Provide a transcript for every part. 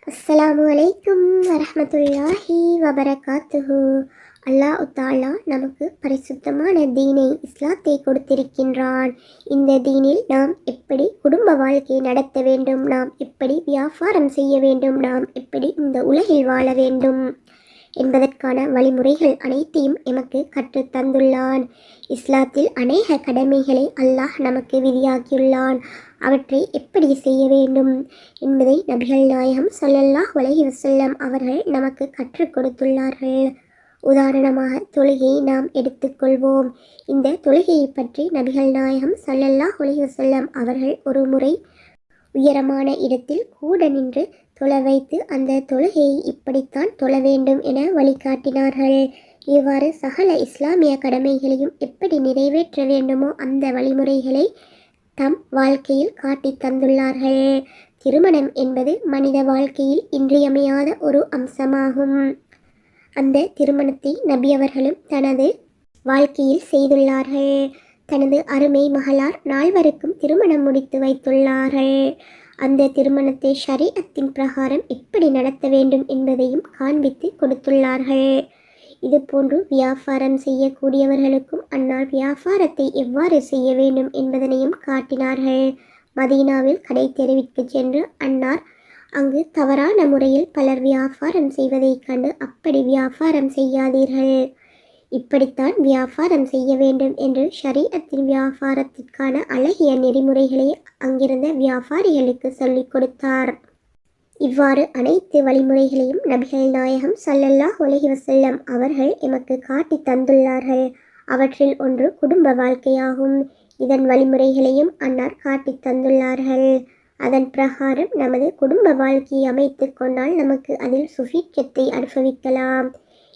அஸ்ஸலாமு அலைக்கும் வரஹ்மத்துல்லாஹி வபரகாத்துஹு. அல்லாஹ் தாலா நமக்கு பரிசுத்தமான தீனை இஸ்லாத்தை கொடுத்திருக்கின்றான். இந்த தீனில் நாம் எப்படி குடும்ப வாழ்க்கை நடத்த வேண்டும், நாம் எப்படி வியாபாரம் செய்ய வேண்டும், நாம் எப்படி இந்த உலகில் வாழ வேண்டும் என்பதற்கான வழிமுறைகள் அனைத்தையும் எமக்கு கற்றுத் தந்துள்ளான். இஸ்லாத்தில் அநேக கடமைகளை அல்லாஹ் நமக்கு விதியாக்கியுள்ளான். அவற்றை எப்படி செய்ய வேண்டும் என்பதை நபிகள் நாயகம் ஸல்லல்லாஹு அலைஹி வஸல்லம் அவர்கள் நமக்கு கற்றுக் கொடுத்துள்ளார்கள். உதாரணமாக தொழுகையை நாம் எடுத்துக்கொள்வோம். இந்த தொழுகையை பற்றி நபிகள் நாயகம் ஸல்லல்லாஹு அலைஹி வஸல்லம் அவர்கள் ஒரு முறை உயரமான இடத்தில் கூட நின்று தொழ வைத்து அந்த தொழுகையை இப்படித்தான் தொழ வேண்டும் என வழிகாட்டினார்கள். இவ்வாறு சகல இஸ்லாமிய கடமைகளையும் எப்படி நிறைவேற்ற வேண்டுமோ அந்த வழிமுறைகளை தம் வாழ்க்கையில் காட்டி தந்துள்ளார்கள். திருமணம் என்பது மனித வாழ்க்கையில் இன்றியமையாத ஒரு அம்சமாகும். அந்த திருமணத்தை நபி அவர்களும் தனது வாழ்க்கையில் செய்துள்ளார்கள். தனது அருமை மகளார் 4 திருமணம் முடித்து வைத்துள்ளார்கள். அந்த திருமணத்தை ஷரீஅத்தின் பிரகாரம் எப்படி நடத்த வேண்டும் என்பதையும் காண்பித்து கொடுத்துள்ளார்கள். இதுபோன்று வியாபாரம் செய்யக்கூடியவர்களுக்கும் அன்னார் வியாபாரத்தை எவ்வாறு செய்ய வேண்டும் என்பதனையும் காட்டினார்கள். மதீனாவில் கடை தெருவிற்கு சென்று அன்னார் அங்கு தவறான முறையில் பலர் வியாபாரம் செய்வதைக் கண்டு அப்படி வியாபாரம் செய்யாதீர்கள், இப்படித்தான் வியாபாரம் செய்ய வேண்டும் என்று ஷரீஅத்தின் வியாபாரத்திற்கான அழகிய நெறிமுறைகளை அங்கிருந்த வியாபாரிகளுக்கு சொல்லிக் கொடுத்தார். இவ்வாறு அனைத்து வழிமுறைகளையும் நபிகள் நாயகம் ஸல்லல்லாஹு அலைஹி வஸல்லம் அவர்கள் எமக்கு காட்டி தந்துள்ளார்கள். அவற்றில் ஒன்று குடும்ப வாழ்க்கையாகும். இதன் வழிமுறைகளையும் அன்னார் காட்டி தந்துள்ளார்கள். அதன் பிரகாரம் நமது குடும்ப வாழ்க்கையை அமைத்து கொண்டால் நமக்கு அதில் சுபீட்சத்தை அனுபவிக்கலாம்.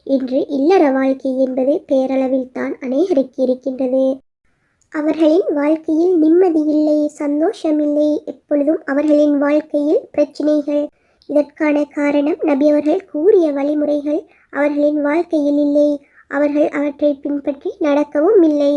இன்று இல்லற வாழ்க்கை என்பது பேரளவில் தான் அநேகருக்கு இருக்கின்றது. அவர்களின் வாழ்க்கையில் நிம்மதி இல்லை, சந்தோஷமில்லை, எப்பொழுதும் அவர்களின் வாழ்க்கையில் பிரச்சினைகள். இதற்கான காரணம் நபி அவர்கள் கூறிய வழிமுறைகள் அவர்களின் வாழ்க்கையில் இல்லை. அவர்கள் அவற்றை பின்பற்றி நடக்கவும் இல்லை.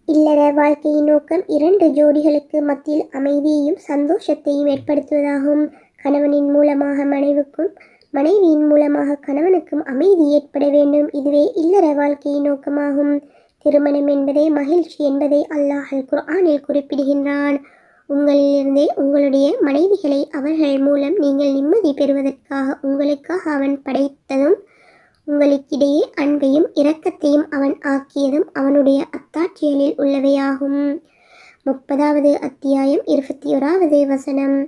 இல்லற வாழ்க்கையின் நோக்கம் 2 ஜோடிகளுக்கு மத்தியில் அமைதியையும் சந்தோஷத்தையும் ஏற்படுத்துவதாகும். கணவனின் மூலமாக மனைவிக்கும், மனைவியின் மூலமாக கணவனுக்கும் அமைதி ஏற்பட வேண்டும். இதுவே இல்லற வாழ்க்கையின் நோக்கமாகும். திருமணம் என்பதே மகிழ்ச்சி என்பதை அல்லாஹ் குர்ஆனில் குறிப்பிடுகின்றான். உங்களிலிருந்தே உங்களுடைய மனைவிகளை அவர்கள் மூலம் நீங்கள் நிம்மதி பெறுவதற்காக உங்களுக்காக அவன் படைத்ததும் உங்களுக்கிடையே அன்பையும் இரக்கத்தையும் அவன் ஆக்கியதும் அவனுடைய அத்தாட்சிகளில் உள்ளவையாகும். 30வது அத்தியாயம் 21வது வசனம்.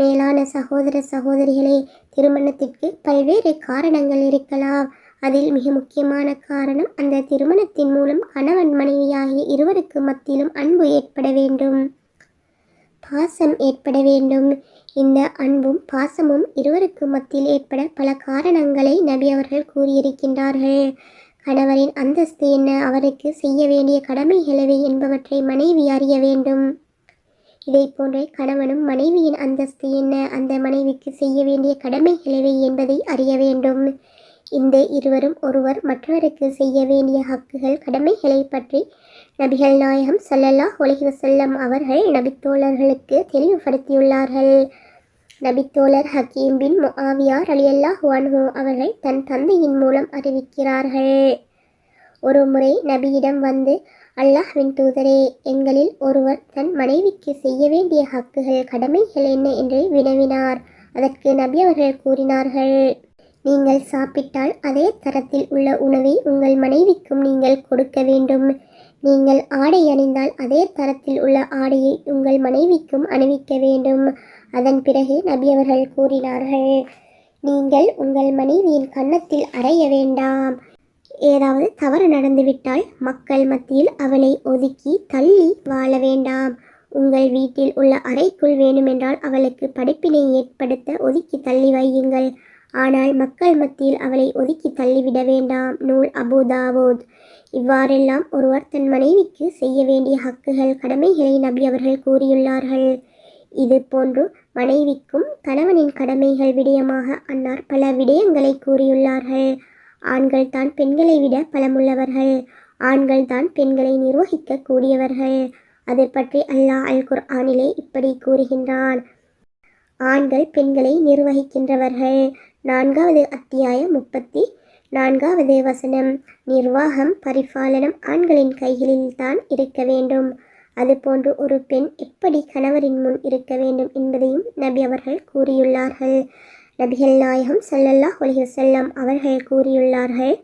மேலான சகோதர சகோதரிகளே, திருமணத்திற்கு பல்வேறு காரணங்கள் இருக்கலாம். அதில் மிக முக்கியமான காரணம் அந்த திருமணத்தின் மூலம் கணவன் மனைவியாகிய இருவருக்கு மத்தியிலும் அன்பு ஏற்பட வேண்டும், பாசம் ஏற்பட வேண்டும். இந்த அன்பும் பாசமும் இருவருக்கு மத்தியில் ஏற்பட பல காரணங்களை நபி அவர்கள் கூறியிருக்கின்றார்கள். கணவரின் அந்தஸ்து என்ன, அவருக்கு செய்ய வேண்டிய கடமைகள் எவை என்பவற்றை மனைவி அறிய வேண்டும். இதை போன்றே கணவனும் மனைவியின் அந்தஸ்து என்ன, அந்த மனைவிக்கு செய்ய வேண்டிய கடமைகள் எவை என்பதை அறிய வேண்டும். இந்த இருவரும் ஒருவர் மற்றவருக்கு செய்ய வேண்டிய ஹக்குகள், கடமைகளை பற்றி நபிகள் நாயகம் ஸல்லல்லாஹு அலைஹி வஸல்லம் அவர்கள் நபித்தோழர்களுக்கு தெளிவுபடுத்தியுள்ளார்கள். நபித்தோழர் ஹக்கீம் பின் முஆவியா ரலியல்லாஹு அன்ஹு அவர்கள் தன் தந்தையின் மூலம் அறிவிக்கிறார்கள். ஒரு முறை நபியிடம் வந்து, அல்லாஹ்வின் தூதரே, எங்களில் ஒருவர் தன் மனைவிக்கு செய்ய வேண்டிய ஹக்குகள், கடமைகள் என்ன என்று வினவினார். அதற்கு நபி அவர்கள் கூறினார்கள், நீங்கள் சாப்பிட்டால் அதே தரத்தில் உள்ள உணவை உங்கள் மனைவிக்கும் நீங்கள் கொடுக்க வேண்டும். நீங்கள் ஆடை அணிந்தால் அதே தரத்தில் உள்ள ஆடையை உங்கள் மனைவிக்கும் அணிவிக்க வேண்டும். அதன் பிறகு நபி அவர்கள் கூறினார்கள், நீங்கள் உங்கள் மனைவியின் கன்னத்தில் அறைய வேண்டாம். ஏதாவது தவறு நடந்துவிட்டால் மக்கள் மத்தியில் அவளை ஒதுக்கி தள்ளி வாழ வேண்டாம். உங்கள் வீட்டில் உள்ள அறைக்குள் வேண்டுமென்றால் அவளுக்கு படிப்பினை ஏற்படுத்த ஒதுக்கி தள்ளி வையுங்கள். ஆனால் மக்கள் மத்தியில் அவளை ஒதுக்கி தள்ளிவிட வேண்டாம். நூல் அபூ தாவூத். இவ்வாறெல்லாம் ஒருவர் தன் மனைவிக்கு செய்ய வேண்டிய ஹக்குகள், கடமைகளை நபி அவர்கள் கூறியுள்ளார்கள். இது போன்று மனைவிக்கும் கணவனின் கடமைகள் விடயமாக அன்னார் பல விடயங்களை கூறியுள்ளார்கள். ஆண்கள் தான் பெண்களை விட பலமுள்ளவர்கள், ஆண்கள் தான் பெண்களை நிர்வகிக்க கூடியவர்கள். அது பற்றி அல்லாஹ் அல் குர்ஆனிலே இப்படி கூறுகின்றான், ஆண்கள் பெண்களை நிர்வகிக்கின்றவர்கள். 4வது அத்தியாயம் 34வது வசனம். நிர்வாகம், பரிபாலனம் ஆண்களின் கைகளில்தான் இருக்க வேண்டும். அதுபோன்று ஒரு பெண் எப்படி கணவரின் முன் இருக்க வேண்டும் என்பதையும் நபி அவர்கள் கூறியுள்ளார்கள். நபிகள் நாயகம் ஸல்லல்லாஹு அலைஹி வஸல்லம் அவர்கள் கூறியுள்ளார்கள்,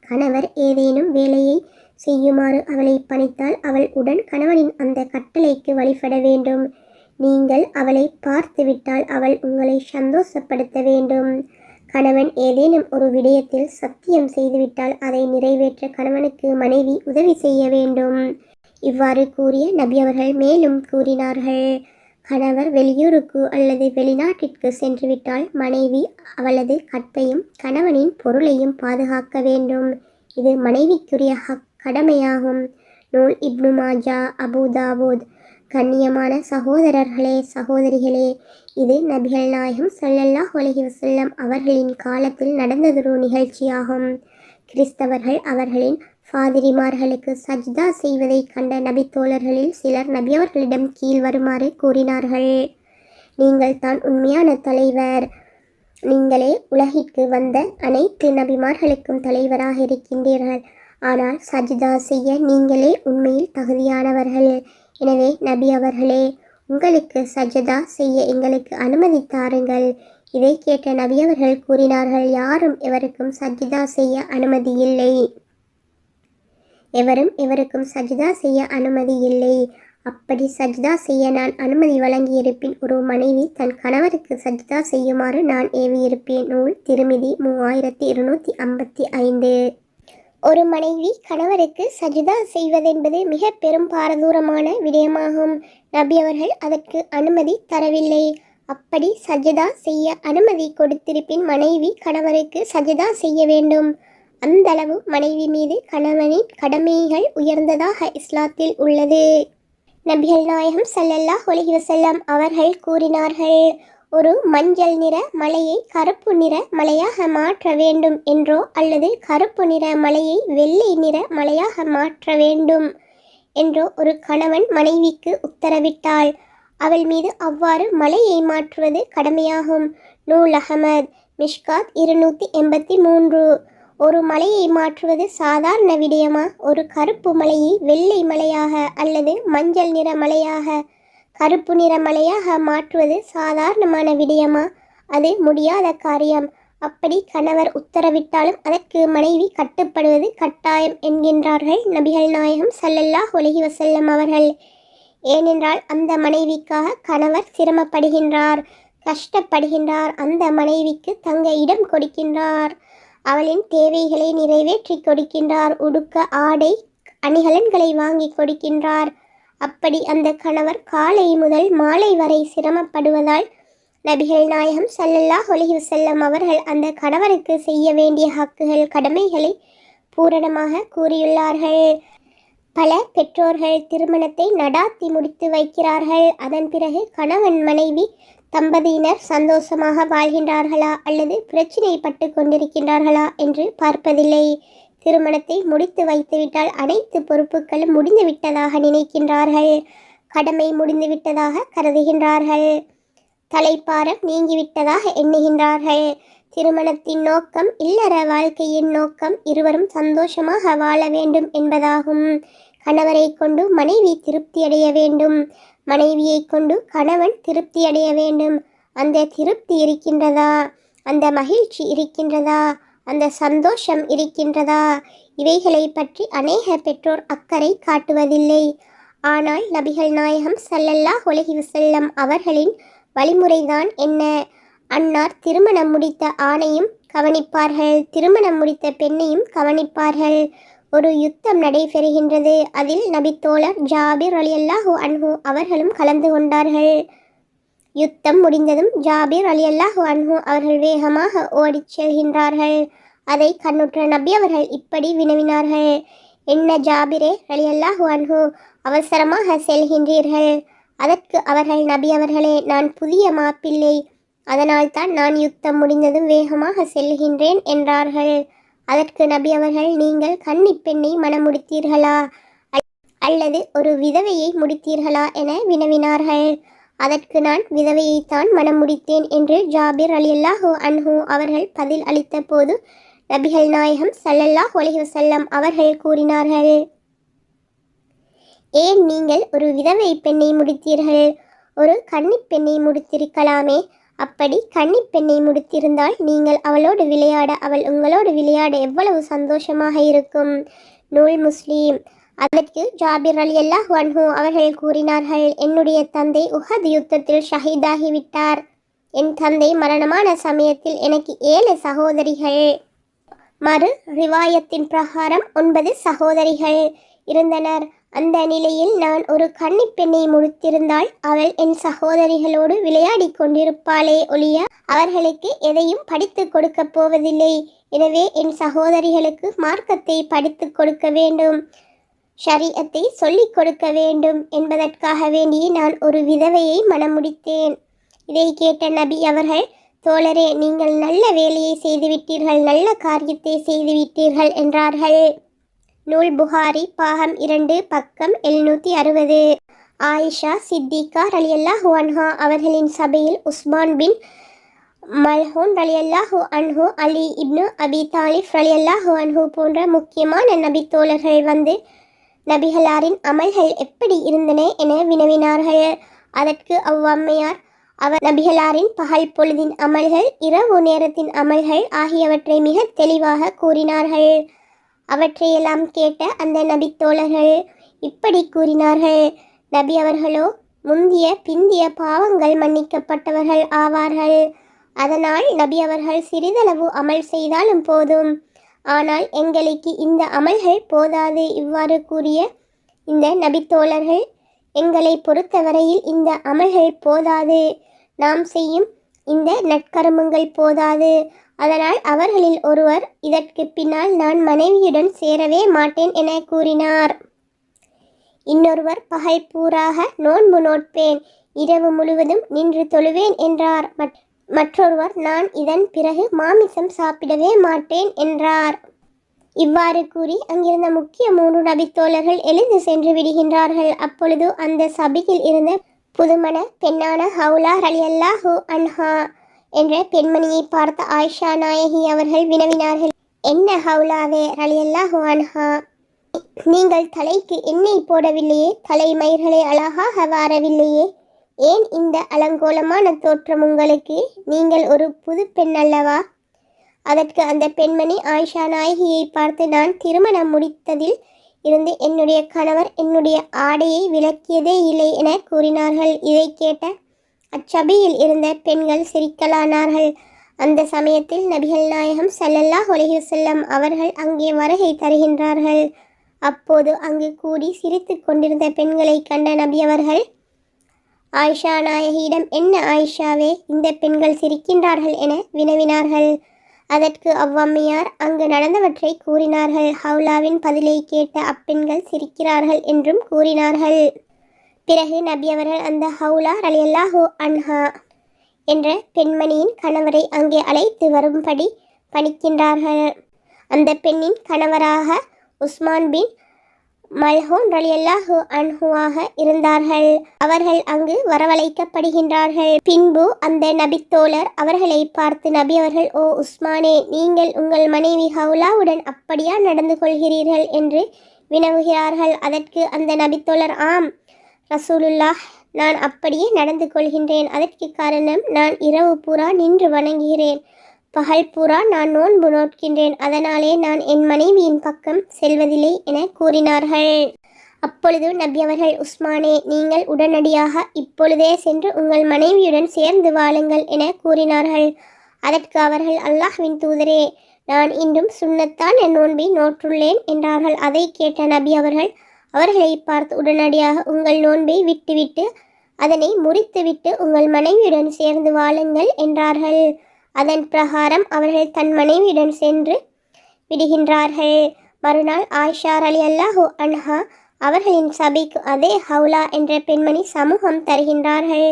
கணவர் ஏதேனும் வேலையை செய்யுமாறு அவளை பணித்தால் அவள் உடன் கணவனின் அந்த கட்டளைக்கு வழிபட வேண்டும். நீங்கள் அவளை பார்த்துவிட்டால் அவள் உங்களை சந்தோஷப்படுத்த வேண்டும். கணவன் ஏதேனும் ஒரு விடயத்தில் சத்தியம் செய்துவிட்டால் அதை நிறைவேற்ற கணவனுக்கு மனைவி உதவி செய்ய வேண்டும். இவ்வாறு கூறிய நபி அவர்கள் மேலும் கூறினார்கள், கணவர் வெளியூருக்கு அல்லது வெளிநாட்டிற்கு சென்றுவிட்டால் மனைவி அவளது கற்பையும் கணவனின் பொருளையும் பாதுகாக்க வேண்டும். இது மனைவிக்குரிய கடமையாகும். நூல் இப்னு மாஜா, அபூ தாவூத். கண்ணியமான சகோதரர்களே, சகோதரிகளே, இது நபிகள் நாயகம் ஸல்லல்லாஹு அலைஹி வஸல்லம் அவர்களின் காலத்தில் நடந்ததொரு நிகழ்ச்சியாகும். கிறிஸ்தவர்கள் அவர்களின் ஃபாதிரிமார்களுக்கு சஜ்தா செய்வதை கண்ட நபித்தோழர்களில் சிலர் நபியவர்களிடம் கீழ் வருமாறு கூறினார்கள், நீங்கள் தான் உண்மையான தலைவர். நீங்களே உலகிற்கு வந்த அனைத்து நபிமார்களுக்கும் தலைவராக இருக்கின்றீர்கள். ஆனால் சஜ்தா செய்ய நீங்களே உண்மையில் தகுதியானவர்கள். எனவே நபி அவர்களே, உங்களுக்கு சஜ்தா செய்ய எங்களுக்கு அனுமதி தாருங்கள். இதை கேட்ட நபி அவர்கள் கூறினார்கள், யாரும் எவருக்கும் சஜ்தா செய்ய அனுமதி இல்லை. எவரும் எவருக்கும் சஜ்தா செய்ய அனுமதி இல்லை. அப்படி சஜ்தா செய்ய நான் அனுமதி வழங்கியிருப்பின் ஒரு மனைவி தன் கணவருக்கு சஜ்தா செய்யுமாறு நான் ஏவியிருப்பேன். நூல் திருமிதி 3255. ஒரு மனைவி கணவருக்கு சஜ்தா செய்வதென்பது மிக பெரும் பாரதூரமான விடயமாகும். நபி அவர்கள் அதற்கு அனுமதி தரவில்லை. அப்படி சஜ்தா செய்ய அனுமதி கொடுத்திருப்பின் மனைவி கணவருக்கு சஜ்தா செய்ய வேண்டும். அந்த அளவு மனைவி மீது கணவனின் கடமைகள் உயர்ந்ததாக இஸ்லாத்தில் உள்ளது. நபிகள் நாயகம் ஸல்லல்லாஹு அலைஹி வஸல்லம் அவர்கள் கூறினார்கள், ஒரு மஞ்சள் நிற மலையை கருப்பு நிற மலையாக மாற்ற வேண்டும் என்றோ அல்லது கருப்பு நிற மலையை வெள்ளை நிற மலையாக மாற்ற வேண்டும் என்றோ ஒரு கணவன் மனைவிக்கு உத்தரவிட்டால் அவள் மீது அவ்வாறு மலையை மாற்றுவது கடமையாகும். நூல் அஹமத், மிஷ்காத் 283. ஒரு மலையை மாற்றுவது சாதாரண விடயமா? ஒரு கருப்பு மலையை வெள்ளை மலையாக அல்லது மஞ்சள் நிற மலையாக கருப்பு நிற மலையாக மாற்றுவது சாதாரணமான விடயமா? அது முடியாத காரியம். அப்படி கணவர் உத்தரவிட்டாலும் அதற்கு மனைவி கட்டுப்படுவது கட்டாயம் என்கின்றார்கள் நபிகள் நாயகம் ஸல்லல்லாஹு அலைஹி வஸல்லம் அவர்கள். ஏனென்றால் அந்த மனைவிக்காக கணவர் சிரமப்படுகின்றார், கஷ்டப்படுகின்றார். அந்த மனைவிக்கு தங்க இடம் கொடுக்கின்றார், அவளின் தேவைகளை நிறைவேற்றி கொடுக்கின்றார், உடுக்க ஆடை அணிகலன்களை வாங்கி கொடுக்கின்றார். அப்படி அந்த கணவர் காலை முதல் மாலை வரை சிரமப்படுவதால் நபிகள் நாயகம் ஸல்லல்லாஹு அலைஹி வஸல்லம் அவர்கள் அந்த கணவருக்கு செய்ய வேண்டிய ஹக்குகள், கடமைகளை பூரணமாக கூறியுள்ளார்கள். பல பெற்றோர்கள் திருமணத்தை நடாத்தி முடித்து வைக்கிறார்கள். அதன் பிறகு கணவன் மனைவி தம்பதியினர் சந்தோஷமாக வாழ்கின்றார்களா அல்லது பிரச்சினைப்பட்டு கொண்டிருக்கின்றார்களா என்று பார்ப்பதில்லை. திருமணத்தை முடித்து வைத்துவிட்டால் அனைத்து பொறுப்புகளும் முடிந்துவிட்டதாக நினைக்கின்றார்கள், கடமை முடிந்துவிட்டதாக கருதுகின்றார்கள், தலைப்பாரம் நீங்கிவிட்டதாக எண்ணுகின்றார்கள். திருமணத்தின் நோக்கம், இல்லற வாழ்க்கையின் நோக்கம் இருவரும் சந்தோஷமாக வாழ வேண்டும் என்பதாகும். கணவரை கொண்டு மனைவி திருப்தியடைய வேண்டும், மனைவியை கொண்டு கணவன் திருப்தியடைய வேண்டும். அந்த திருப்தி இருக்கின்றதா? அந்த மகிழ்ச்சி இருக்கின்றதா? அந்த சந்தோஷம் இருக்கின்றதா? இவைகளை பற்றி அநேக பெற்றோர் அக்கறை காட்டுவதில்லை. ஆனால் நபிகள் நாயகம் ஸல்லல்லாஹு அலைஹி வஸல்லம் அவர்களின் வழிமுறைதான் என்ன? அன்னார் திருமணம் முடித்த ஆணையும் கவனிப்பார்கள், திருமணம் முடித்த பெண்ணையும் கவனிப்பார்கள். ஒரு யுத்தம் நடைபெறுகின்றது. அதில் நபித்தோழர் ஜாபிர் ரலியல்லாஹு அன்ஹு அவர்களும் கலந்து கொண்டார்கள். யுத்தம் முடிந்ததும் ஜாபிர் ரலியல்லாஹு அன்ஹு அவர்கள் வேகமாக ஓடிச் செல்கின்றார்கள். அதை கண்ணுற்ற நபி அவர்கள் இப்படி வினவினார்கள், என்ன ஜாபிரே ரலியல்லாஹு அன்ஹு, அவசரமாக செல்கின்றீர்கள்? அதற்கு அவர்கள், நபி அவர்களே, நான் புதிய மாப்பிள்ளை, அதனால்தான் நான் யுத்தம் முடிந்ததும் வேகமாக செல்கின்றேன் என்றார்கள். அதற்கு நபி அவர்கள், நீங்கள் கன்னி பெண்ணை மணமுடித்தீர்களா அல்லது ஒரு விதவையை முடித்தீர்களா என வினவினார்கள். அதற்கு நான் விதவையைத்தான் மனம் முடித்தேன் என்று ஜாபிர் ரலியல்லாஹு அன்ஹு அவர்கள் பதில் அளித்த போது நபிகள் நாயகம் ஸல்லல்லாஹு அலைஹி வஸல்லம் அவர்கள் கூறினார்கள், ஏன் நீங்கள் ஒரு விதவை பெண்ணை முடித்தீர்கள்? ஒரு கன்னிப் பெண்ணை முடித்திருக்கலாமே. அப்படி கன்னிப் பெண்ணை முடித்திருந்தால் நீங்கள் அவளோடு விளையாட, அவள் உங்களோடு விளையாட எவ்வளவு சந்தோஷமாக இருக்கும். நூல் முஸ்லீம். அதற்கு ஜாபிர் ரலியல்லாஹு அன்ஹு அவர்கள் கூறினார்கள், என்னுடைய தந்தை உஹத் யுத்தத்தில் ஷஹீதாகிவிட்டார். என் தந்தை மரணமான சமயத்தில் எனக்கு 7 சகோதரிகள், மறு ரிவாயத்தின் பிரகாரம் 9 சகோதரிகள் இருந்தனர். அந்த நிலையில் நான் ஒரு கன்னிப் பெண்ணை முடித்திருந்தால் அவள் என் சகோதரிகளோடு விளையாடி கொண்டிருப்பாளே ஒழிய அவர்களுக்கு எதையும் படித்து கொடுக்க போவதில்லை. எனவே என் சகோதரிகளுக்கு மார்க்கத்தை படித்து கொடுக்க வேண்டும், ஷரீஅத்தை சொல்லிக் கொடுக்க வேண்டும் என்பதற்காக வேண்டி நான் ஒரு விதவையை மனம் முடித்தேன். இதை கேட்ட நபி அவர்கள், தோழரே, நீங்கள் நல்ல வேலையை செய்துவிட்டீர்கள், நல்ல காரியத்தை செய்துவிட்டீர்கள் என்றார்கள். நூல் புகாரி பாகம் 2 பக்கம் 760. ஆயிஷா சித்திகா ரலியல்லாஹு அன்ஹா அவர்களின் சபையில் உஸ்மான் பின் மல்ஹூன் ரலியல்லாஹு அன்ஹு, அலி இப்னு அபி தாலிப் ரலியல்லாஹு அன்ஹு போன்ற முக்கியமான நபி தோழர்கள் வந்து நபிகளாரின் அமல்கள் எப்படி இருந்தன என வினவினார்கள். அதற்கு அவ்வம்மையார், அவர் நபிகளாரின் பகல் பொழுதின் அமல்கள், இரவு நேரத்தின் அமல்கள் ஆகியவற்றை மிக தெளிவாக கூறினார்கள். அவற்றையெல்லாம் கேட்ட அந்த நபி தோழர்கள் இப்படி கூறினார்கள், நபி அவர்களோ முந்திய பிந்திய பாவங்கள் மன்னிக்கப்பட்டவர்கள் ஆவார்கள். அதனால் நபி அவர்கள் சிறிதளவு அமல் செய்தாலும் போதும். ஆனால் எங்களுக்கு இந்த அமல்கள் போதாது. இவ்வாறு கூறிய இந்த நபி தோழர்கள், எங்களை பொறுத்தவரையில் இந்த அமல்கள் போதாது, நாம் செய்யும் இந்த நற்கர்மங்கள் போதாது. அதனால் அவர்களில் ஒருவர் இதற்கு பின்னால் நான் மனைவியுடன் சேரவே மாட்டேன் என கூறினார். இன்னொருவர் பகல் பூராக நோன்பு நோட்பேன், இரவு முழுவதும் நின்று தொழுவேன் என்றார். மற்றொருவர் நான் இதன் பிறகு மாமிசம் சாப்பிடவே மாட்டேன் என்றார். இவ்வாறு கூறி அங்கிருந்த முக்கிய 3 நபித்தோழர்கள் எழுந்து சென்று விடுகின்றார்கள். அப்பொழுது அந்த சபையில் இருந்த புதுமண பெண்ணான ஹவுலா ரலியல்லாஹு அன்ஹா என்ற பெண்மணியை பார்த்த ஆயிஷா நாயகி அவர்கள் வினவினார்கள், என்ன ஹவுலாவே ரலியல்லாஹு அன்ஹா, நீங்கள் தலைக்கு எண்ணெய் போடவில்லையே, தலைமயிர்களை அழகாக வாரவில்லையே, ஏன் இந்த அலங்கோலமான தோற்றம் உங்களுக்கு? நீங்கள் ஒரு புது பெண் அல்லவா? அதற்கு அந்த பெண்மணி ஆயிஷா நாயகியை பார்த்து, நான் திருமணம் முடித்ததில் இருந்து என்னுடைய கணவர் என்னுடைய ஆடையை விலக்கியதே இல்லை என கூறினார்கள். இதை கேட்ட அச்சபையில் இருந்த பெண்கள் சிரிக்கலானார்கள். அந்த சமயத்தில் நபிகள் நாயகம் ஸல்லல்லாஹு அலைஹி வஸல்லம் அவர்கள் அங்கே வருகை தருகின்றார்கள். அப்போது அங்கு கூடி சிரித்து கொண்டிருந்த பெண்களை கண்ட நபி அவர்கள் ஆயிஷா நாயகியிடம், என்ன ஆயிஷாவே, இந்த பெண்கள் சிரிக்கின்றார்கள் என வினவினார்கள். அதற்கு அவ்வம்மையார் அங்கு நடந்தவற்றை கூறினார்கள். ஹவுலாவின் பதிலை கேட்ட அப்பெண்கள் சிரிக்கிறார்கள் என்றும் கூறினார்கள். பிறகு நபி அவர்கள் அந்த ஹவுலா ரலியல்லாஹு அன்ஹா என்ற பெண்மணியின் கணவரை அங்கே அழைத்து வரும்படி பணிக்கின்றார்கள். அந்த பெண்ணின் கணவராக உஸ்மான் பின் மல்ஹூன் ரலியல்லாஹு அன்ஹுவாக இருந்தார்கள். அவர்கள் அங்கு வரவழைக்கப்படுகின்றார்கள். பின்பு அந்த நபித்தோழர் அவர்களை பார்த்து, நபி அவர்கள், ஓ உஸ்மானே, நீங்கள் உங்கள் மனைவி ஹவுலாவுடன் அப்படியா நடந்து கொள்கிறீர்கள் என்று வினவுகிறார்கள். அதற்கு அந்த நபித்தோழர், ஆம் ரசூலுல்லாஹ், நான் அப்படியே நடந்து கொள்கின்றேன். அதற்கு காரணம், நான் இரவு பூரா நின்று வணங்குகிறேன், பகல் பூரா நான் நோன்பு நோட்கின்றேன், அதனாலே நான் என் மனைவியின் பக்கம் செல்வதில்லை என கூறினார்கள். அப்பொழுது நபி அவர்கள், உஸ்மானே, நீங்கள் உடனடியாக இப்பொழுதே சென்று உங்கள் மனைவியுடன் சேர்ந்து வாழுங்கள் என கூறினார்கள். அதற்கு அவர்கள், அல்லாஹ்வின் தூதரே, நான் இன்றும் சுன்னத்தான் என் நோன்பை நோற்றுள்ளேன் என்றார்கள். அதை கேட்ட நபி அவர்கள் அவர்களை பார்த்து, உடனடியாக உங்கள் நோன்பை விட்டுவிட்டு அதனை முறித்துவிட்டு உங்கள் மனைவியுடன் சேர்ந்து வாழுங்கள் என்றார்கள். அதன் பிரகாரம் அவர்கள் தன் மனைவியுடன் சென்று விடுகின்றார்கள். மறுநாள் ஆயிஷா ரலியல்லாஹு அன்ஹா அவர்களின் சபைக்கு அதே ஹவுலா என்ற பெண்மணி சமூகம் தருகின்றார்கள்.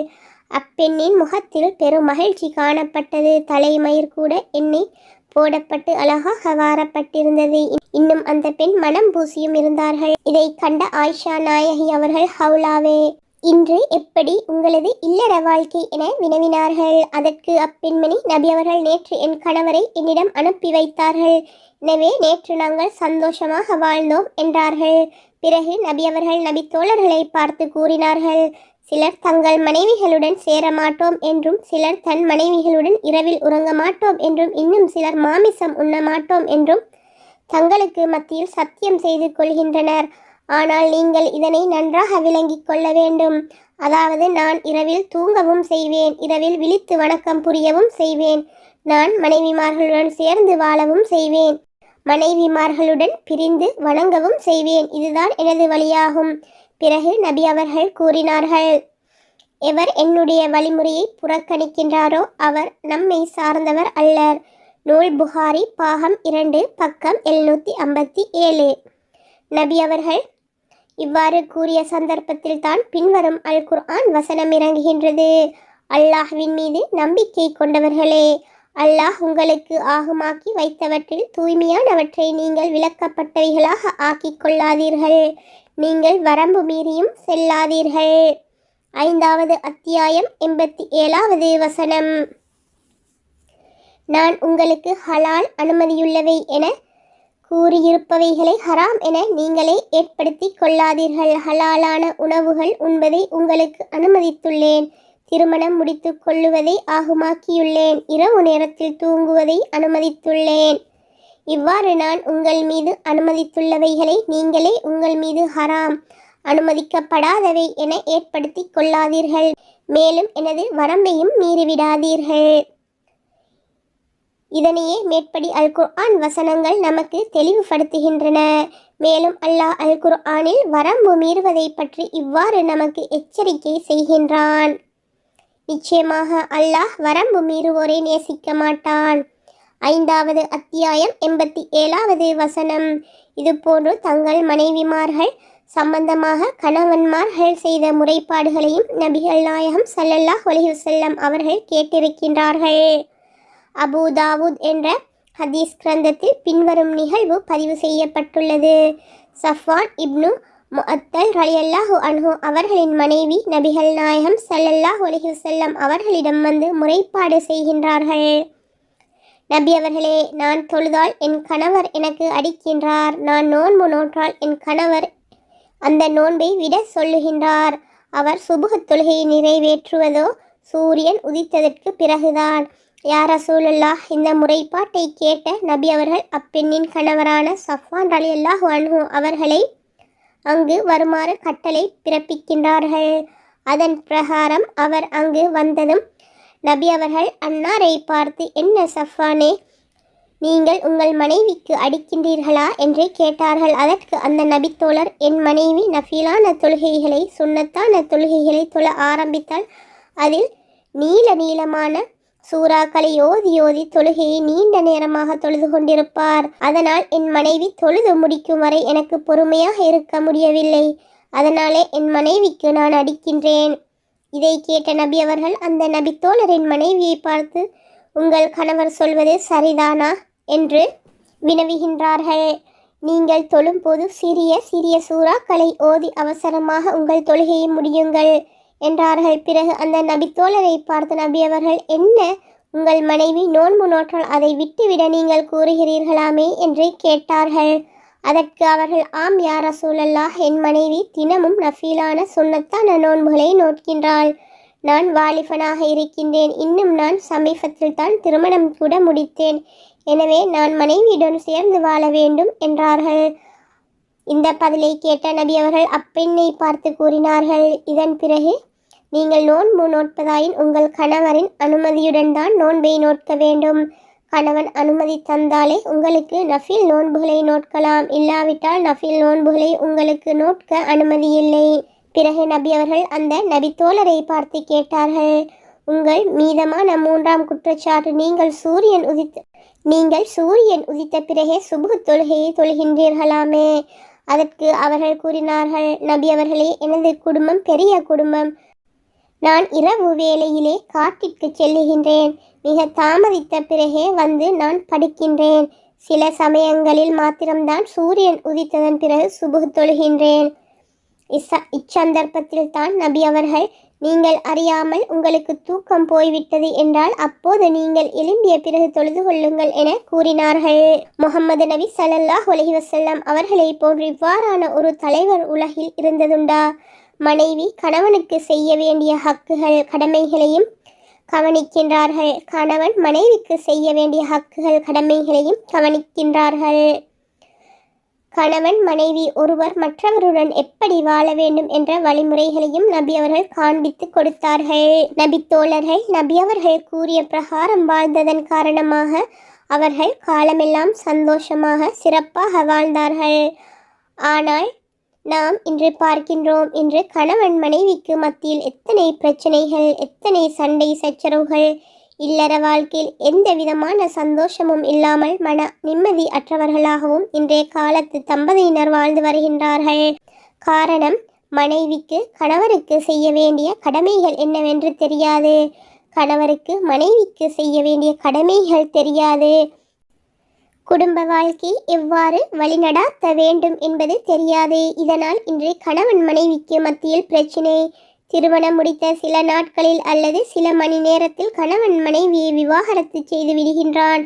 அப்பெண்ணின் முகத்தில் பெரும் மகிழ்ச்சி காணப்பட்டது. தலைமயிர் கூட எண்ணெய் போடப்பட்டு அழகாக வாரப்பட்டிருந்தது. இன்னும் அந்த பெண் மனம் பூசியும் இருந்தார்கள். இதை கண்ட ஆயிஷா நாயகி அவர்கள், ஹவுலாவே, இன்று எப்படி உங்களது இல்லற வாழ்க்கை என வினவினார்கள். அதற்கு அப்பெண்மணி, நபி அவர்கள் நேற்று என் கணவரை என்னிடம் அனுப்பி வைத்தார்கள். எனவே நேற்று நாங்கள் சந்தோஷமாக வாழ்ந்தோம் என்றார்கள். பிறகு நபி அவர்கள் நபி தோழர்களை பார்த்து கூறினார்கள், சிலர் தங்கள் மனைவிகளுடன் சேர மாட்டோம் என்றும், சிலர் தன் மனைவிகளுடன் இரவில் உறங்க மாட்டோம் என்றும், இன்னும் சிலர் மாமிசம் உண்ண மாட்டோம் என்றும் தங்களுக்கு மத்தியில் சத்தியம் செய்து கொள்கின்றனர். ஆனால் நீங்கள் இதனை நன்றாக விளங்கிக் கொள்ள வேண்டும். அதாவது, நான் இரவில் தூங்கவும் செய்வேன், இரவில் விழித்து வணக்கம் புரியவும் செய்வேன். நான் மனைவிமார்களுடன் சேர்ந்து வாழவும் செய்வேன், மனைவிமார்களுடன் பிரிந்து வணங்கவும் செய்வேன். இதுதான் எனது வழியாகும். பிறகு நபி அவர்கள் கூறினார்கள், எவர் என்னுடைய வழிமுறையை புறக்கணிக்கின்றாரோ அவர் நம்மை சார்ந்தவர் அல்லர். நூல் புகாரி பாகம் 2 பக்கம் 757. நபி அவர்கள் இவ்வாறு கூறிய சந்தர்ப்பத்தில் தான் பின்வரும் அல் குர்ஆன் வசனம் இறங்குகின்றது. அல்லாஹ்வின் மீது நம்பிக்கை கொண்டவர்களே, அல்லாஹ் உங்களுக்கு ஆகுமாக்கி வைத்தவற்றில் தூய்மையானவற்றை நீங்கள் விலக்கப்பட்டவைகளாக ஆக்கிக் கொள்ளாதீர்கள். நீங்கள் வரம்பு மீறியும் செல்லாதீர்கள். 5வது அத்தியாயம் 87வது வசனம். நான் உங்களுக்கு ஹலால் அனுமதியுள்ளவை என கூறியிருப்பவைகளை ஹராம் என நீங்களே ஏற்படுத்தி கொள்ளாதீர்கள். ஹலாலான உணவுகள் உண்பதை உங்களுக்கு அனுமதித்துள்ளேன். திருமணம் முடித்து கொள்ளுவதை ஆகுமாக்கியுள்ளேன். இரவு நேரத்தில் தூங்குவதை அனுமதித்துள்ளேன். இவ்வாறு நான் உங்கள் மீது அனுமதித்துள்ளவைகளை நீங்களே உங்கள் மீது ஹராம், அனுமதிக்கப்படாதவை என ஏற்படுத்தி கொள்ளாதீர்கள். மேலும் எனது வரம்பையும் மீறிவிடாதீர்கள். இதனையே மேற்படி அல் குர்ஆன் வசனங்கள் நமக்கு தெளிவுபடுத்துகின்றன. மேலும் அல்லாஹ் அல் குர்ஆனில் வரம்பு மீறுவதை பற்றி இவ்வாறு நமக்கு எச்சரிக்கை செய்கின்றான். நிச்சயமாக அல்லாஹ் வரம்பு மீறுவோரை நேசிக்க மாட்டான். 5வது அத்தியாயம் 87வது வசனம். இதுபோன்று தங்கள் மனைவிமார்கள் சம்பந்தமாக கணவன்மார்கள் செய்த முறைப்பாடுகளையும் நபிகள் நாயகம் ஸல்லல்லாஹு அலைஹி வஸல்லம் அவர்கள் கேட்டிருக்கின்றார்கள். அபூ தாவூத் என்ற ஹதீஸ் கிரந்தத்தில் பின்வரும் நிகழ்வு பதிவு செய்யப்பட்டுள்ளது. சஃப்வான் இப்னு முஅத்தல் ரலியல்லாஹு அன்ஹு அவர்களின் மனைவி நபிகள் நாயகம் ஸல்லல்லாஹு அலைஹி வஸல்லம் அவர்களிடம் வந்து முறைப்பாடு செய்கின்றார்கள். நபி அவர்களே, நான் தொழுதால் என் கணவர் எனக்கு அடிக்கின்றார். நான் நோன்பு நோற்றால் என் கணவர் அந்த நோன்பை விட சொல்லுகின்றார். அவர் சுபுஹ் தொழுகையை நிறைவேற்றுவதோ சூரியன் உதித்ததற்கு பிறகுதான். யா ரசூலுல்லாஹ், இந்த முறைப்பாட்டை கேட்ட நபி அவர்கள் அப்பெண்ணின் கணவரான சஃப்வான் ரலியல்லாஹு அன்ஹு அவர்களை அங்கு வருமாறு கட்டளை பிறப்பிக்கின்றார்கள். அதன் பிரகாரம் அவர் அங்கு வந்ததும் நபி அவர்கள் அன்னாரை பார்த்து, என்ன சஃப்வானே, நீங்கள் உங்கள் மனைவிக்கு அடிக்கின்றீர்களா என்று கேட்டார்கள். அதற்கு அந்த நபித்தோழர், என் மனைவி நஃபிலான தொழுகைகளை, சுன்னத்தான தொழுகைகளை தொழ ஆரம்பித்தால் அதில் நீளமான சூறாக்களை ஓதி தொழுகையை நீண்ட நேரமாக தொழுது கொண்டிருப்பார். அதனால் என் மனைவி தொழுது முடிக்கும் வரை எனக்கு பொறுமையாக இருக்க முடியவில்லை. அதனாலே என் மனைவிக்கு நான் அடிக்கின்றேன். இதை கேட்ட நபி அவர்கள் அந்த நபித்தோழரின் மனைவியை பார்த்து, உங்கள் கணவர் சொல்வது சரிதானா என்று வினவுகின்றார்கள். நீங்கள் தொழும்போது சிறிய சூறாக்களை ஓதி அவசரமாக உங்கள் தொழுகையை முடியுங்கள் என்றார்கள். பிறகு அந்த நபித்தோழரை பார்த்து நபி அவர்கள், என்ன, உங்கள் மனைவி நோன்பு நோற்றால் அதை விட்டுவிட நீங்கள் கூறுகிறீர்களாமே என்று கேட்டார்கள். அதற்கு அவர்கள், ஆம் யா ரசூலல்லாஹ், என் மனைவி தினமும் நஃபீலான சுன்னத்தான நோன்புகளை நோட்கின்றாள். நான் வாலிபனாக இருக்கின்றேன். இன்னும் நான் சமீபத்தில் தான் திருமணம் கூட முடித்தேன். எனவே நான் மனைவியுடன் சேர்ந்து வாழ வேண்டும் என்றார்கள். இந்த பதிலை கேட்ட நபி அவர்கள் அப்பெண்ணை பார்த்து கூறினார்கள், இதன் பிறகு நீங்கள் நோன்பு நோட்பதாயின் உங்கள் கணவரின் அனுமதியுடன் தான் நோன்பை நோட்க வேண்டும். கணவன் அனுமதி தந்தாலே உங்களுக்கு நஃபில் நோன்புகளை நோட்கலாம். இல்லாவிட்டால் நஃபில் நோன்புகளை உங்களுக்கு நோட்க அனுமதியில்லை. பிறகு நபி அவர்கள் அந்த நபித்தோழரை பார்த்து கேட்டார்கள், உங்கள் மீதமான 3ஆம் குற்றச்சாட்டு, நீங்கள் சூரியன் உதித்த பிறகே சுபுஹ் தொழுகையை தொழுகின்றீர்களாமே. அதற்கு அவர்கள் கூறினார்கள், நபி அவர்களே, எனது குடும்பம் பெரிய குடும்பம். நான் இரவு வேளையிலே காட்டிற்கு செல்லுகின்றேன். மிக தாமதித்த பிறகே வந்து நான் படுக்கின்றேன். சில சமயங்களில் மாத்திரம்தான் சூரியன் உதித்ததன் பிறகு சுபுஹ் தொழுகின்றேன். இச்சந்தர்ப்பத்தில் தான் நபி அவர்கள், நீங்கள் அறியாமல் உங்களுக்கு தூக்கம் போய்விட்டது என்றால் அப்போது நீங்கள் எழும்பிய பிறகு தொழுது கொள்ளுங்கள் என கூறினார்கள். முகமது நபி ஸல்லல்லாஹு அலைஹி வஸல்லம் அவர்களை போன்று இவ்வாறான ஒரு தலைவர் உலகில் இருந்ததுண்டா? மனைவி கணவனுக்கு செய்ய வேண்டிய ஹக்குகள் கடமைகளையும் கவனிக்கின்றார்கள். கணவன் மனைவிக்கு செய்ய வேண்டிய ஹக்குகள் கடமைகளையும் கவனிக்கின்றார்கள். கணவன் மனைவி ஒருவர் மற்றவருடன் எப்படி வாழ வேண்டும் என்ற வழிமுறைகளையும் நபி அவர்கள் காண்பித்து கொடுத்தார்கள். நபி தோழர்கள் நபி அவர்கள் கூறிய பிரகாரம் வாழ்ந்ததன் காரணமாக அவர்கள் காலமெல்லாம் சந்தோஷமாக சிறப்பாக வாழ்ந்தார்கள். ஆனால் நாம் இன்று பார்க்கின்றோம், இன்று கணவன் மனைவிக்கு மத்தியில் எத்தனை பிரச்சனைகள், எத்தனை சண்டை சச்சரவுகள், இல்லற வாழ்க்கையில் எந்த விதமான சந்தோஷமும் இல்லாமல் மன நிம்மதி அற்றவர்களாகவும் இன்றைய காலத்து தம்பதியினர் வாழ்ந்து வருகின்றார்கள். காரணம், மனைவிக்கு கணவருக்கு செய்ய வேண்டிய கடமைகள் என்னவென்று தெரியாது, கணவருக்கு மனைவிக்கு செய்ய வேண்டிய கடமைகள் தெரியாது, குடும்ப வாழ்க்கை எவ்வாறு வழிநடாத்த வேண்டும் என்பது தெரியாது. இதனால் இன்று கணவன் மனைவிக்கு மத்தியில் பிரச்சினை. திருமணம் முடித்த சில நாட்களில் அல்லது சில மணி நேரத்தில் கணவன் மனைவியை விவாகரத்து செய்து விடுகின்றான்.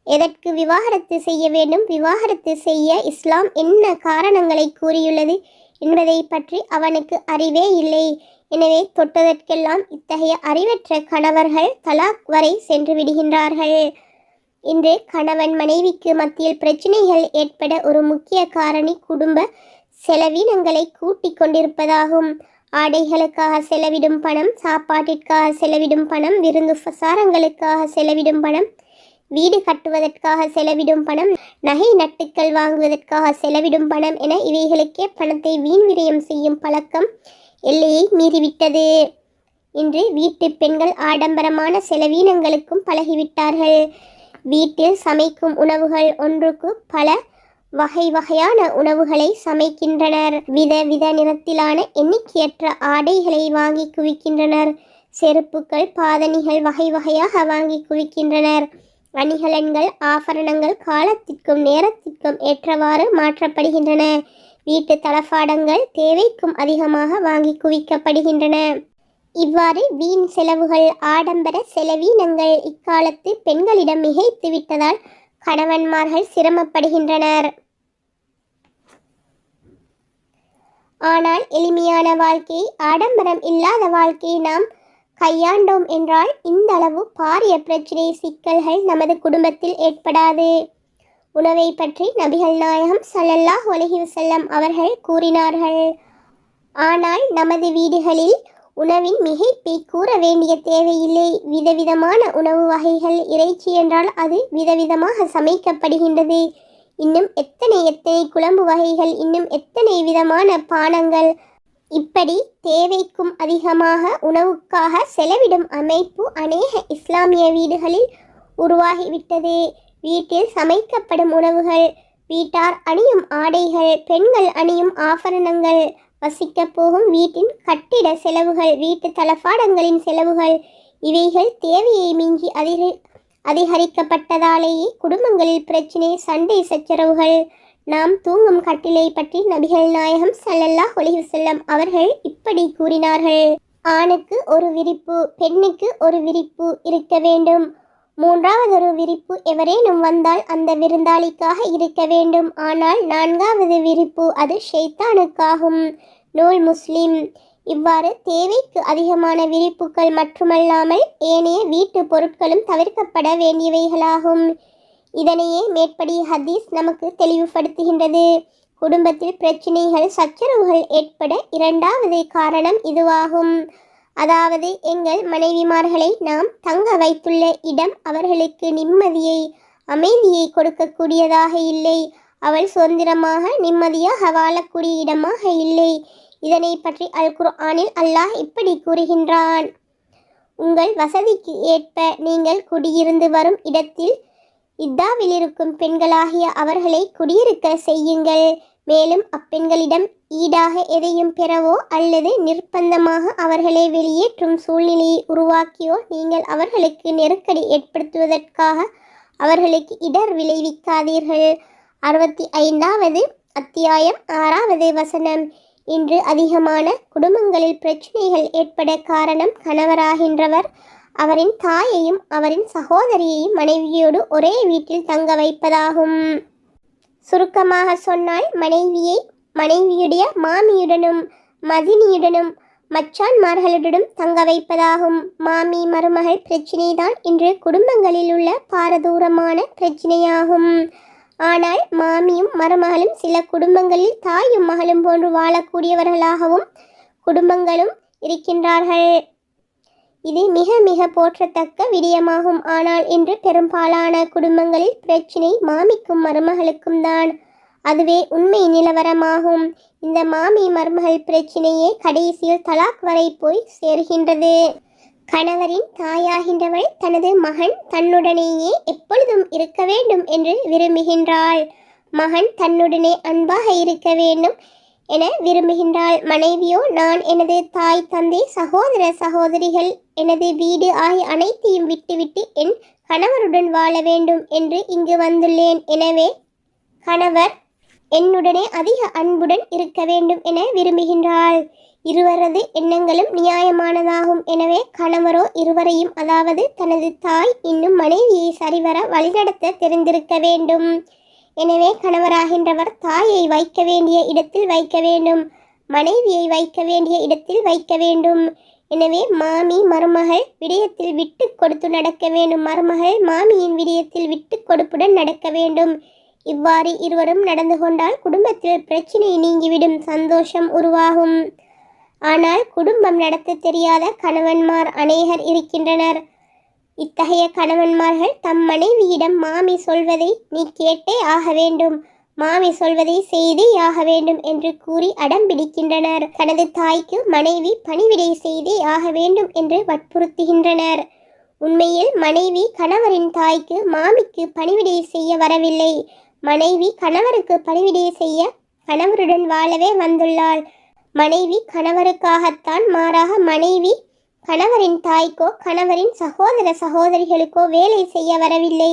எதற்கு விவாகரத்து செய்ய வேண்டும், விவாகரத்து செய்ய இஸ்லாம் என்ன காரணங்களை கூறியுள்ளது என்பதை பற்றி அவனுக்கு அறிவே இல்லை. எனவே தொட்டதற்கெல்லாம் இத்தகைய அறிவற்ற கணவர்கள் தலாக் வரை சென்று விடுகின்றார்கள். இன்று கணவன் மனைவிக்கு மத்தியில் பிரச்சனைகள் ஏற்பட ஒரு முக்கிய காரணி குடும்ப செலவினங்களை கூட்டிக் கொண்டிருப்பதாகும். ஆடைகளுக்காக செலவிடும் பணம், சாப்பாட்டிற்காக செலவிடும் பணம், விருந்து பிரசாரங்களுக்காக செலவிடும் பணம், வீடு கட்டுவதற்காக செலவிடும் பணம், நகை நட்டுக்கள் வாங்குவதற்காக செலவிடும் பணம் என இவைகளுக்கே பணத்தை வீண் விரயம் செய்யும் பழக்கம் எல்லையை மீறிவிட்டது. இன்று வீட்டு பெண்கள் ஆடம்பரமான செலவீனங்களுக்கும் பழகிவிட்டார்கள். வீட்டில் சமைக்கும் உணவுகள் ஒன்றுக்கு பல வகை வகையான உணவுகளை சமைக்கின்றனர். வித நிறத்திலான எண்ணிக்கையற்ற ஆடைகளை வாங்கி குவிக்கின்றனர். செருப்புகள், பாதணிகள் வகை வகையாக வாங்கி குவிக்கின்றனர். அணிகலன்கள், ஆபரணங்கள் காலத்திற்கும் நேரத்திற்கும் ஏற்றவாறு மாற்றப்படுகின்றன. வீட்டு தளபாடங்கள் தேவைக்கும் அதிகமாக வாங்கி குவிக்கப்படுகின்றன. இவ்வாறு வீண் செலவுகள், ஆடம்பர செலவீனங்கள் இக்காலத்து பெண்களிடம் மிகைத்து விட்டதால் கணவன்மார்கள் சிரமப்படுகின்றனர். ஆனால் எளிமையான வாழ்க்கை, ஆடம்பரம் இல்லாத வாழ்க்கையை நாம் கையாண்டோம் என்றால் இந்த அளவு பாரிய பிரச்சனை சிக்கல்கள் நமது குடும்பத்தில் ஏற்படாது. உணவை பற்றி நபிகள் நாயகம் ஸல்லல்லாஹு அலைஹி வஸல்லம் அவர்கள் கூறினார்கள். ஆனால் நமது வீடுகளில் உணவின் மிகைப்பை கூற வேண்டிய தேவையில்லை. விதவிதமான உணவு வகைகள், இறைச்சி என்றால் அது விதவிதமாக சமைக்கப்படுகின்றது. இன்னும் எத்தனை குழம்பு வகைகள், இன்னும் எத்தனை விதமான பானங்கள், இப்படி தேவைக்கும் அதிகமாக உணவுக்காக செலவிடும் அமைப்பு அநேக இஸ்லாமிய வீடுகளில் உருவாகிவிட்டது. வீட்டில் சமைக்கப்படும் உணவுகள், வீட்டார் அணியும் ஆடைகள், பெண்கள் அணியும் ஆபரணங்கள், வசிக்க போகும் வீட்டின் கட்டிட செலவுகள், வீட்டு தளபாடங்களின் செலவுகள், இவைகள் தேவையை மிஞ்சி அதிகரிக்கப்பட்டதாலேயே குடும்பங்களில் பிரச்சினை, சண்டை சச்சரவுகள். நாம் தூங்கும் கட்டிலை பற்றி நபிகள் நாயகம் ஸல்லல்லாஹு அலைஹி வஸல்லம் அவர்கள் இப்படி கூறினார்கள். ஆணுக்கு ஒரு விரிப்பு, பெண்ணுக்கு ஒரு விரிப்பு இருக்க வேண்டும். மூன்றாவதொரு விரிப்பு எவரேனும் வந்தால் அந்த விருந்தாளிக்காக இருக்க வேண்டும். ஆனால் நான்காவது விரிப்பு அது ஷைத்தானுக்காகும். நூல் முஸ்லிம். இவ்வாறு தேவைக்கு அதிகமான விரிப்புகள் மட்டுமல்லாமல் ஏனைய வீட்டு பொருட்களும் தவிர்க்கப்பட வேண்டியவைகளாகும். இதனையே மேற்படி ஹதீஸ் நமக்கு தெளிவுபடுத்துகின்றது. குடும்பத்தில் பிரச்சினைகள், சச்சரவுகள் ஏற்பட இரண்டாவது காரணம் இதுவாகும். அதாவது எங்கள் மனைவிமார்களை நாம் தங்க வைத்துள்ள இடம் அவர்களுக்கு நிம்மதியை, அமைதியை கொடுக்கக்கூடியதாக இல்லை. அவள் சுதந்திரமாக நிம்மதியாக வாழக்கூடிய இடமாக இல்லை. இதனை பற்றி அல் குர்ஆனில் அல்லாஹ் இப்படி கூறுகின்றான். உங்கள் வசதிக்கு ஏற்ப நீங்கள் குடியிருந்து வரும் இடத்தில் இத்தாவில் இருக்கும் பெண்களாகிய அவர்களை குடியிருக்க செய்யுங்கள். மேலும் அப்பெண்களிடம் ஈடாக எதையும் பெறவோ அல்லது நிர்பந்தமாக அவர்களை வெளியேற்றும் சூழ்நிலையை உருவாக்கியோ நீங்கள் அவர்களுக்கு நெருக்கடி ஏற்படுத்துவதற்காக அவர்களுக்கு இடர் விளைவிக்காதீர்கள். 65வது அத்தியாயம் 6வது வசனம். இன்று அதிகமான குடும்பங்களில் பிரச்சனைகள் ஏற்பட காரணம் கணவராகின்றவர் அவரின் தாயையும் அவரின் சகோதரியையும் மனைவியோடு ஒரே வீட்டில் தங்க வைப்பதாகும். சுருக்கமாக சொன்னால் மனைவியுடைய மாமியுடனும் மதினியுடனும் மச்சான்மார்களுடனும் தங்க வைப்பதாகும். மாமி மருமகள் பிரச்சினைதான் இன்று குடும்பங்களில் உள்ள பாரதூரமான பிரச்சினையாகும். ஆனால் மாமியும் மருமகளும் சில குடும்பங்களில் தாயும் மகளும் போன்று வாழக்கூடியவர்களாகவும் குடும்பங்களும் இருக்கின்றார்கள். இது மிக மிக போற்றத்தக்க விடயமாகும். ஆனால் இன்று பெரும்பாலான குடும்பங்களில் பிரச்சினை மாமிக்கும் மருமகளுக்கும் தான். அதுவே உண்மை நிலவரமாகும். இந்த மாமி மருமகள் பிரச்சினையே கடைசியில் தலாக் வரை போய் சேர்கின்றது. கணவரின் தாயாகின்றவள் தனது மகன் தன்னுடனேயே எப்பொழுதும் இருக்க வேண்டும் என்று விரும்புகின்றாள். மகன் தன்னுடனே அன்பாக இருக்க வேண்டும் என விரும்புகின்றாள். மனைவியோ நான் எனது தாய் தந்தை சகோதர சகோதரிகள் எனது வீடு ஆகிய அனைத்தையும் விட்டுவிட்டு என் கணவருடன் வாழ வேண்டும் என்று இங்கு வந்துள்ளேன். எனவே கணவர் என்னுடனே அதிக அன்புடன் இருக்க வேண்டும் என விரும்புகின்றாள். இருவரது எண்ணங்களும் நியாயமானதாகும். எனவே கணவரோ இருவரையும், அதாவது தனது தாய் இன்னும் மனைவியை சரிவர வழிநடத்த தெரிந்திருக்க வேண்டும். எனவே கணவராகின்றவர் தாயை வைக்க வேண்டிய இடத்தில் வைக்க வேண்டும், மனைவியை வைக்க வேண்டிய இடத்தில் வைக்க வேண்டும். எனவே மாமி மருமகள் விடயத்தில் விட்டு கொடுத்து நடக்க வேண்டும், மருமகள் மாமியின் விடயத்தில் விட்டு கொடுப்புடன் நடக்க வேண்டும். இவ்வாறு இருவரும் நடந்து கொண்டால் குடும்பத்தில் பிரச்சினை நீங்கிவிடும், சந்தோஷம் உருவாகும். ஆனால் குடும்பம் நடத்த தெரியாத கணவன்மார் அநேகர் இருக்கின்றனர். இத்தகைய கணவன்மார்கள் தம் மனைவியிடம் மாமி சொல்வதை நீ கேட்டே ஆக வேண்டும், மாமி சொல்வதை செய்தே ஆக வேண்டும் என்று கூறி அடம்பிடிக்கின்றனர். தனது தாய்க்கு மனைவி பணிவிடை செய்தே ஆக வேண்டும் என்று வற்புறுத்துகின்றனர். உண்மையில் மனைவி கணவரின் தாய்க்கு மாமிக்கு பணிவிடை செய்ய வரவில்லை. மனைவி கணவருக்கு பணிவிடை செய்ய கணவருடன் வாழவே வந்துள்ளாள். மனைவி கணவருக்காகத்தான், மாறாக மனைவி கணவரின் தாய்க்கோ கணவரின் சகோதர சகோதரிகளுக்கோ வேலை செய்ய வரவில்லை.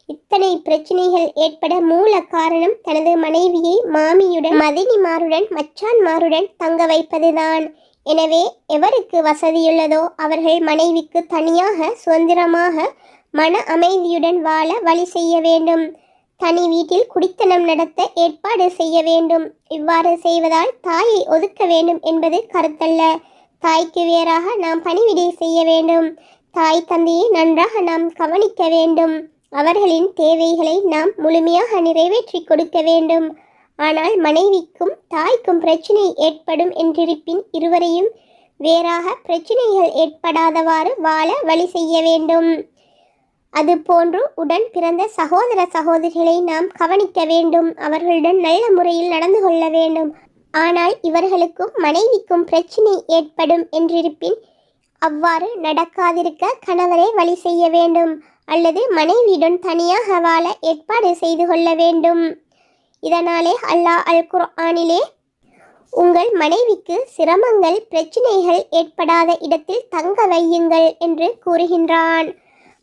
இத்தனை பிரச்சனைகள் ஏற்பட மூல காரணம் தனது மனைவியை மாமியுடன் மதினிமாருடன் மச்சான்மாருடன் தங்க வைப்பதுதான். எனவே எவருக்கு வசதியுள்ளதோ அவர்கள் மனைவிக்கு தனியாக சுதந்திரமாக மன அமைதியுடன் வாழ வழி செய்ய வேண்டும். தனி வீட்டில் குடித்தனம் நடத்த ஏற்பாடு செய்ய வேண்டும். இவ்வாறு செய்வதால் தாயை ஒதுக்க வேண்டும் என்பது கருத்தல்ல. தாய்க்கு வேறாக நாம் பணிவிடை செய்ய வேண்டும். தாய் தந்தையை நன்றாக நாம் கவனிக்க வேண்டும். அவர்களின் தேவைகளை நாம் முழுமையாக நிறைவேற்றி கொடுக்க வேண்டும். ஆனால் மனைவிக்கும் தாய்க்கும் பிரச்சினை ஏற்படும் என்றிருப்பின் இருவரையும் வேறாக பிரச்சினைகள் ஏற்படாதவாறு வாழ வழி செய்ய வேண்டும். அதுபோன்று உடன் பிறந்த சகோதர சகோதரிகளை நாம் கவனிக்க வேண்டும். அவர்களுடன் நல்ல முறையில் நடந்து கொள்ள வேண்டும். ஆனால் இவர்களுக்கும் மனைவிக்கும் பிரச்சினை ஏற்படும் என்றிருப்பின் அவ்வாறு நடக்காதிருக்க கணவரை வழி செய்ய வேண்டும், அல்லது மனைவியுடன் தனியாக வாழ ஏற்பாடு செய்து கொள்ள வேண்டும். இதனாலே அல்லாஹ் அல் குர்ஆனிலே உங்கள் மனைவிக்கு சிரமங்கள் பிரச்சினைகள் ஏற்படாத இடத்தில் தங்க வையுங்கள் என்று கூறுகின்றான்.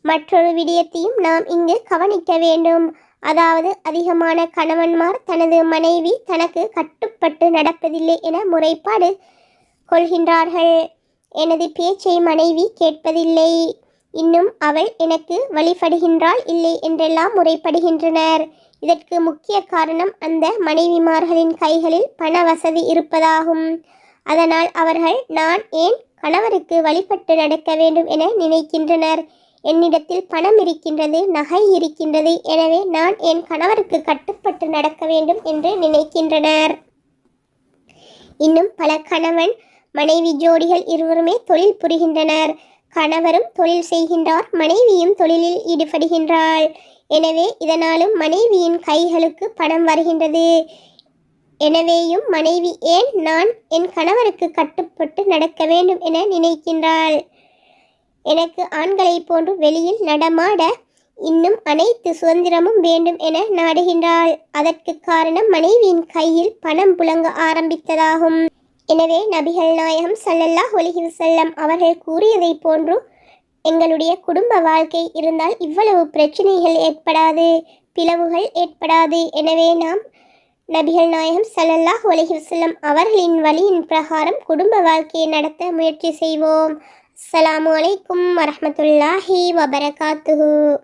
மற்றொரு விடயத்தையும் நாம் இங்கு கவனிக்க வேண்டும். அதாவது அதிகமான கணவன்மார் தனது மனைவி தனக்கு கட்டுப்பட்டு நடப்பதில்லை என முறைப்பாடு கொள்கின்றார்கள். எனது பேச்சை மனைவி கேட்பதில்லை, இன்னும் அவள் எனக்கு வழிபடுகின்றாள் இல்லை என்றெல்லாம் முறைப்படுகின்றனர். இதற்கு முக்கிய காரணம் அந்த மனைவிமார்களின் கைகளில் பண வசதி இருப்பதாகும். அதனால் அவர்கள் நான் ஏன் கணவருக்கு வழிபட்டு நடக்க வேண்டும் என நினைக்கின்றனர். என்னிடத்தில் பணம் இருக்கின்றது, நகை இருக்கின்றது, எனவே நான் என் கணவருக்கு கட்டுப்பட்டு நடக்க வேண்டும் என்று நினைக்கின்றனர். இன்னும் பல கணவன் மனைவி ஜோடிகள் இருவருமே தொழில் புரிகின்றனர். கணவரும் தொழில் செய்கின்றார், மனைவியும் தொழிலில் ஈடுபடுகின்றாள். எனவே இதனாலும் மனைவியின் கைகளுக்கு பணம் வருகின்றது. எனவேயும் மனைவி ஏன் நான் என் கணவருக்கு கட்டுப்பட்டு நடக்க வேண்டும் என நினைக்கின்றாள். எனக்கு ஆண்களை போன்று வெளியில் நடமாட இன்னும் அனைத்து சுதந்திரமும் வேண்டும் என நாடுகின்றாள். அதற்கு காரணம் மனைவியின் கையில் பணம் புழங்க ஆரம்பித்ததாகும். எனவே நபிகள் நாயகம் ஸல்லல்லாஹு அலைஹி வஸல்லம் அவர்கள் கூறியதை போன்று எங்களுடைய குடும்ப வாழ்க்கை இருந்தால் இவ்வளவு பிரச்சனைகள் ஏற்படாது, பிளவுகள் ஏற்படாது. எனவே நாம் நபிகள் நாயகம் ஸல்லல்லாஹு அலைஹி வஸல்லம் அவர்களின் வழியின் பிரகாரம் குடும்ப வாழ்க்கையை நடத்த முயற்சி செய்வோம். அஸ்ஸலாமு அலைக்கும் வரஹ்மத்துல்லாஹி வபரகாத்துஹு.